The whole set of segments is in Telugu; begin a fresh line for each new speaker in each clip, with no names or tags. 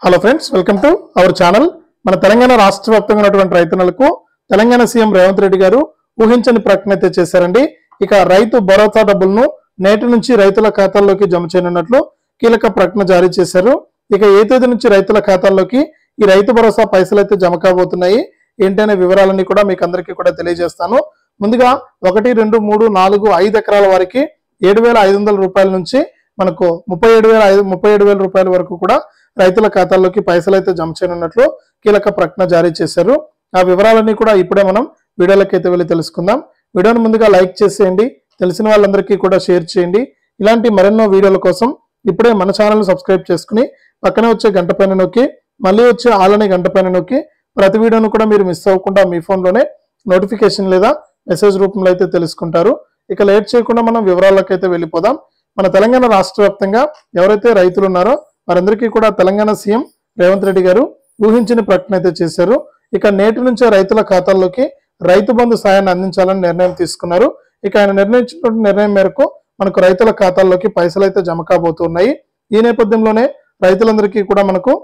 Hello friends, welcome to our channel. మన తెలంగాణ రాష్ట్ర వ్యాప్తంగా ఉన్నటువంటి రైతులకు తెలంగాణ సీఎం రేవంత్ రెడ్డి గారు ఊహించని ప్రకటన అయితే చేశారండి. ఇక రైతు భరోసా డబ్బులను నేటి నుంచి రైతుల ఖాతాల్లోకి జమ చేయనున్నట్లు కీలక ప్రకటన జారీ చేశారు. ఇక ఏ తేదీ నుంచి రైతుల ఖాతాల్లోకి ఈ రైతు భరోసా పైసలు అయితే జమ కాబోతున్నాయి ఏంటనే వివరాలన్నీ కూడా మీకు అందరికీ కూడా తెలియజేస్తాను. ముందుగా 1, 2, 3, 4, 5 ఎకరాల వారికి 7,500 రూపాయల నుంచి మనకు 37,000 రూపాయల వరకు కూడా రైతుల ఖాతాల్లోకి పైసలు అయితే జమ చేయనున్నట్లు కీలక ప్రకటన జారీ చేశారు. ఆ వివరాలన్నీ కూడా ఇప్పుడే మనం వీడియోలోకి అయితే వెళ్ళి తెలుసుకుందాం. వీడియోని ముందుగా లైక్ చేసేయండి, తెలిసిన వాళ్ళందరికీ కూడా షేర్ చేయండి. ఇలాంటి మరెన్నో వీడియోల కోసం ఇప్పుడే మన ఛానల్ సబ్స్క్రైబ్ చేసుకుని పక్కనే వచ్చే గంట పైన నొక్కి మళ్ళీ వచ్చే ఆలనే గంట పైన నొక్కి ప్రతి వీడియోను కూడా మీరు మిస్ అవ్వకుండా మీ ఫోన్లోనే నోటిఫికేషన్ లేదా మెసేజ్ రూపంలో అయితే తెలుసుకుంటారు. ఇక లేట్ చేయకుండా మనం వివరాల్లోకి అయితే వెళ్ళిపోదాం. మన తెలంగాణ రాష్ట్ర వ్యాప్తంగా ఎవరైతే రైతులు ఉన్నారో వారందరికీ కూడా తెలంగాణ సీఎం రేవంత్ రెడ్డి గారు ఊహించిన ప్రకటన అయితే చేశారు. ఇక నేటి నుంచే రైతుల ఖాతాల్లోకి రైతు బంధు సాయాన్ని అందించాలని నిర్ణయం తీసుకున్నారు. ఇక ఆయన నిర్ణయించినటువంటి నిర్ణయం మేరకు మనకు రైతుల ఖాతాల్లోకి పైసలు అయితే జమ కాబోతున్నాయి. ఈ నేపథ్యంలోనే రైతులందరికీ కూడా మనకు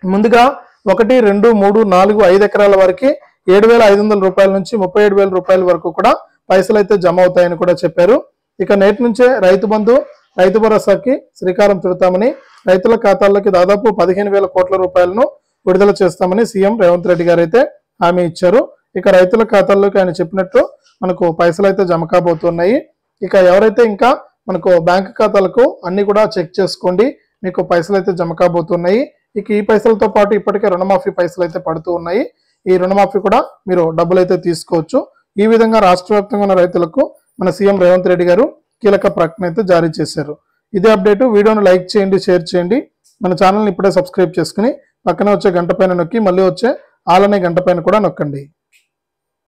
ముందుగా 1, 2, 3, 4, 5 ఎకరాల వారికి 7,500 రూపాయల నుంచి 37,000 రూపాయల వరకు కూడా పైసలు అయితే జమ అవుతాయని కూడా చెప్పారు. ఇక నేటి నుంచే రైతు బంధు రైతు భరోసాకి శ్రీకారం చుడతామని, రైతుల ఖాతాల్లోకి దాదాపు 15,000 కోట్ల రూపాయలను విడుదల చేస్తామని సీఎం రేవంత్ రెడ్డి గారు అయితే హామీ ఇచ్చారు. ఇక రైతుల ఖాతాల్లోకి ఆయన చెప్పినట్టు మనకు పైసలు అయితే జమ కాబోతున్నాయి. ఇక ఎవరైతే ఇంకా మనకు బ్యాంక్ ఖాతాలకు అన్ని కూడా చెక్ చేసుకోండి, మీకు పైసలు అయితే జమ కాబోతున్నాయి. ఇక ఈ పైసలతో పాటు ఇప్పటికే రుణమాఫీ పైసలు అయితే పడుతూ ఉన్నాయి. ఈ రుణమాఫీ కూడా మీరు డబ్బులు అయితే తీసుకోవచ్చు. ఈ విధంగా రాష్ట్ర వ్యాప్తంగా ఉన్న రైతులకు మన సీఎం రేవంత్ రెడ్డి గారు కీలక ప్రకటన అయితే జారీ చేశారు. ఇదే అప్డేట్. వీడియోను లైక్ చేయండి, షేర్ చేయండి. మన ఛానల్ని ఇప్పుడే సబ్స్క్రైబ్ చేసుకుని పక్కనే వచ్చే గంట పైన నొక్కి మళ్ళీ వచ్చే ఆలనే గంట పైన కూడా నొక్కండి.